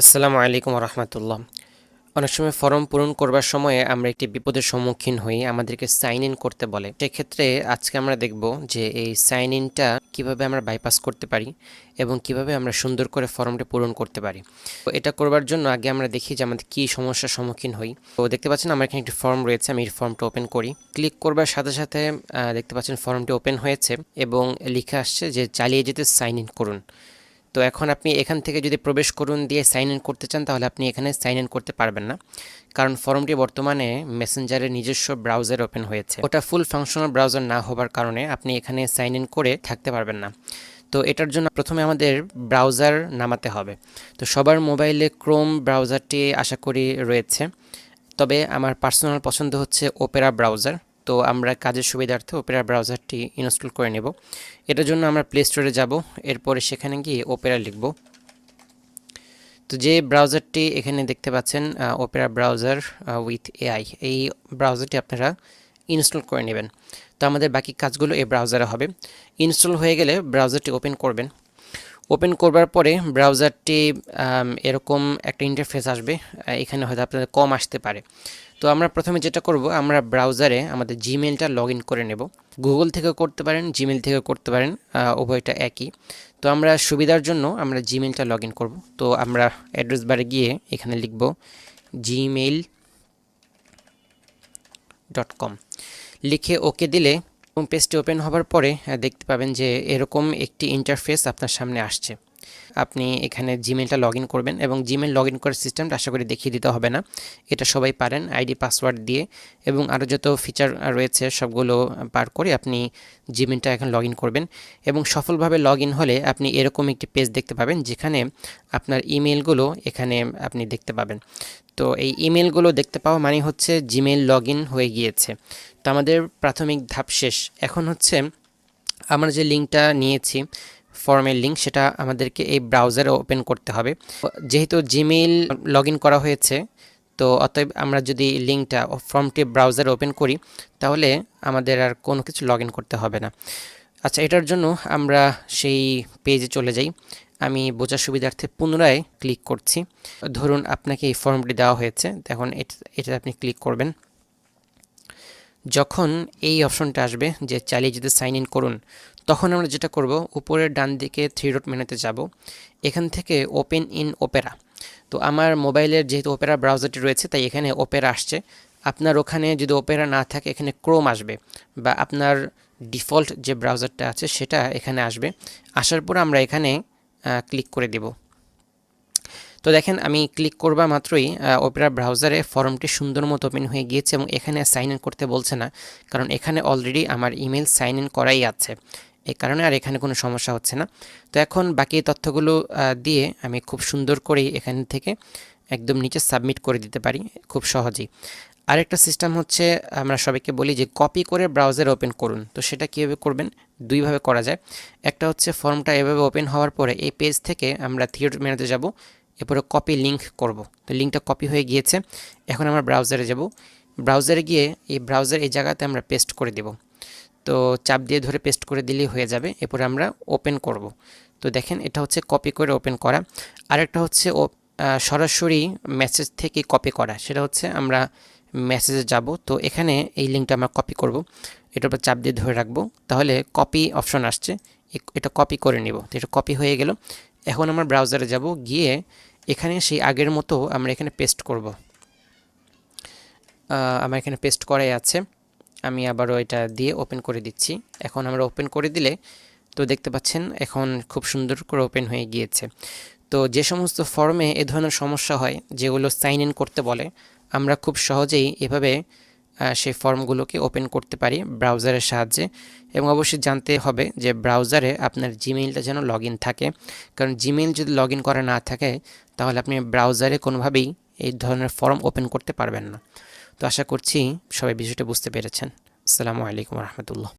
আসসালামু আলাইকুম রহমতুল্লাহ। অনেক সময় ফর্ম পূরণ করবার সময়ে আমরা একটি বিপদের সম্মুখীন হই, আমাদেরকে সাইন ইন করতে বলে। সেক্ষেত্রে আজকে আমরা দেখব যে এই সাইন ইনটা কীভাবে আমরা বাইপাস করতে পারি এবং কিভাবে আমরা সুন্দর করে ফর্মটি পূরণ করতে পারি। তো এটা করবার জন্য আগে আমরা দেখি যে আমাদের কী সমস্যার সম্মুখীন হই। তো দেখতে পাচ্ছেন আমার এখানে একটি ফর্ম রয়েছে, আমি এই ফর্মটা ওপেন করি। ক্লিক করবার সাথে সাথে দেখতে পাচ্ছেন ফর্মটি ওপেন হয়েছে এবং লিখে আসছে যে চালিয়ে যেতে সাইন ইন করুন। তো এখন আপনি এখান থেকে যদি প্রবেশ করুন দিয়ে সাইন ইন করতে চান তাহলে আপনি এখানে সাইন ইন করতে পারবেন না, কারণ ফর্মটি বর্তমানে মেসেঞ্জারের নিজস্ব ব্রাউজার ওপেন হয়েছে। ওটা ফুল ফাংশনাল ব্রাউজার না হবার কারণে আপনি এখানে সাইন ইন করে থাকতে পারবেন না। তো এটার জন্য প্রথমে আমাদের ব্রাউজার নামাতে হবে। তো সবার মোবাইলে ক্রোম ব্রাউজারটি আশা করি রয়েছে, তবে আমার পার্সোনাল পছন্দ হচ্ছে ওপেরা ব্রাউজার। তো আমরা কাজের সুবিধার্থে ওপেরা ব্রাউজারটি ইনস্টল করে নেব। এটার জন্য আমরা প্লে স্টোরে যাব, এরপরে সেখানে গিয়ে ওপেরা লিখব। তো যে ব্রাউজারটি এখানে দেখতে পাচ্ছেন ওপেরা ব্রাউজার উইথ এআই, এই ব্রাউজারটি আপনারা ইনস্টল করে নেবেন। তো আমাদের বাকি কাজগুলো এই ব্রাউজারে হবে। ইনস্টল হয়ে গেলে ব্রাউজারটি ওপেন করবেন। ওপেন করবার পরে ব্রাউজারটি এরকম একটা ইন্টারফেস আসবে, এখানে হয়তো আপনাদের কম আসতে পারে। তো আমরা প্রথমে যেটা করব, আমরা ব্রাউজারে আমাদের জিমেলটা লগ ইন করে নেব। গুগল থেকেও করতে পারেন, জিমেল থেকেও করতে পারেন, উভয়টা একই। তো আমরা সুবিধার জন্য আমরা জিমেলটা লগ ইন করব। তো আমরা অ্যাড্রেস বারে গিয়ে এখানে লিখব gmail.com, লিখে ওকে দিলে এবং পেজটি ওপেন হবার পরে দেখতে পাবেন যে এরকম একটি ইন্টারফেস আপনার সামনে আসছে। আপনি এখানে জিমেলটা লগ ইন করবেন এবং জিমেল লগ ইন করার সিস্টেমটা আশা করি দেখিয়ে দিতে হবে না, এটা সবাই পারেন। আইডি পাসওয়ার্ড দিয়ে এবং আরও যত ফিচার রয়েছে সবগুলো পার করে আপনি জিমেলটা এখন লগ ইন করবেন এবং সফলভাবে লগ ইন হলে আপনি এরকম একটি পেজ দেখতে পাবেন যেখানে আপনার ইমেলগুলো এখানে আপনি দেখতে পাবেন। তো এই ইমেলগুলো দেখতে পাওয়া মানে হচ্ছে জিমেল লগ ইন হয়ে গিয়েছে। তো আমাদের প্রাথমিক ধাপ শেষ। এখন হচ্ছে আমরা যে লিঙ্কটা নিয়েছি ফর্মের লিঙ্ক, সেটা আমাদেরকে এই ব্রাউজারে ওপেন করতে হবে। যেহেতু জিমেইল লগ ইন করা হয়েছে, তো অতএব আমরা যদি লিঙ্কটা ফর্মটি ব্রাউজারে ওপেন করি তাহলে আমাদের আর কোনো কিছু লগ ইন করতে হবে না। আচ্ছা, এটার জন্য আমরা সেই পেজে চলে যাই। আমি বোঝার সুবিধার্থে পুনরায় ক্লিক করছি। ধরুন আপনাকে এই ফর্মটি দেওয়া হয়েছে, এখন এটা আপনি ক্লিক করবেন। যখন এই অপশনটা আসবে যে চালিয়ে যেতে সাইন ইন করুন, তখন আমরা যেটা করব, উপরের ডান দিকে 3 ডট মেনুতে যাব, এখান থেকে ওপেন ইন ওপেরা। তো আমার মোবাইলের যেহেতু ওপেরা ব্রাউজারটি রয়েছে তাই এখানে ওপেরা আসছে। আপনার ওখানে যদি ওপেরা না থাকে এখানে ক্রোম আসবে, বা আপনার ডিফল্ট যে ব্রাউজারটা আছে সেটা এখানে আসবে। আসার পর আমরা এখানে ক্লিক করে দেব। তো দেখেন আমি ক্লিক করবা মাত্রই ওপেরা ব্রাউজারে ফর্মটি সুন্দর মতো ওপেন হয়ে গিয়েছে এবং এখানে সাইন ইন করতে বলছে না, কারণ এখানে অলরেডি আমার ইমেল সাইন ইন করাই আছে, এই কারণে আর এখানে কোনো সমস্যা হচ্ছে না। তো এখন বাকি তথ্যগুলো দিয়ে আমি খুব সুন্দর করেই এখান থেকে একদম নিচে সাবমিট করে দিতে পারি খুব সহজেই। আরেকটা সিস্টেম হচ্ছে, আমরা সবাইকে বলি যে কপি করে ব্রাউজার ওপেন করুন। তো সেটা কীভাবে করবেন, দুইভাবে করা যায়। একটা হচ্ছে ফর্মটা এভাবে ওপেন হওয়ার পরে এই পেজ থেকে আমরা থিয়েটার মেনুতে যাব, এরপরে কপি লিঙ্ক করব। তো লিঙ্কটা কপি হয়ে গিয়েছে, এখন আমরা ব্রাউজারে যাব। ব্রাউজারে গিয়ে এই ব্রাউজার এই জায়গাতে আমরা পেস্ট করে দেব। তো চাপ দিয়ে ধরে পেস্ট করে দিলেই হয়ে যাবে। এরপরে আমরা ওপেন করব। তো দেখেন এটা হচ্ছে কপি করে ওপেন করা। আরেকটা হচ্ছে সরাসরি মেসেজ থেকে কপি করা, সেটা হচ্ছে আমরা মেসেজে যাব। তো এখানে এই লিঙ্কটা আমরা কপি করব, এটার উপর চাপ দিয়ে ধরে রাখবো, তাহলে কপি অপশন আসছে, এটা কপি করে নিব। তো এটা কপি হয়ে গেল। এখন আমরা ব্রাউজারে যাব, গিয়ে এখানে সেই আগের মতো আমরা এখানে পেস্ট করব। আমার এখানে পেস্ট করাই আছে, আমি আবারও এটা দিয়ে ওপেন করে দিচ্ছি। এখন আমরা ওপেন করে দিলে তো দেখতে পাচ্ছেন এখন খুব সুন্দর করে ওপেন হয়ে গিয়েছে। তো যে সমস্ত ফর্মে এ ধরনের সমস্যা হয়, যেগুলো সাইন ইন করতে বলে, আমরা খুব সহজেই এভাবে সেই ফর্মগুলোকে ওপেন করতে পারি ব্রাউজারের সাহায্যে। এবং অবশ্যই জানতে হবে যে ব্রাউজারে আপনার জিমেইলটা যেন লগ ইন থাকে, কারণ জিমেইল যদি লগ ইন করা না থাকে তাহলে আপনি ব্রাউজারে কোনোভাবেই এই ধরনের ফর্ম ওপেন করতে পারবেন না। তো আশা করছি সবাই বিষয়টা বুঝতে পেরেছেন। আসসালামু আলাইকুম রহমতুল্লাহ।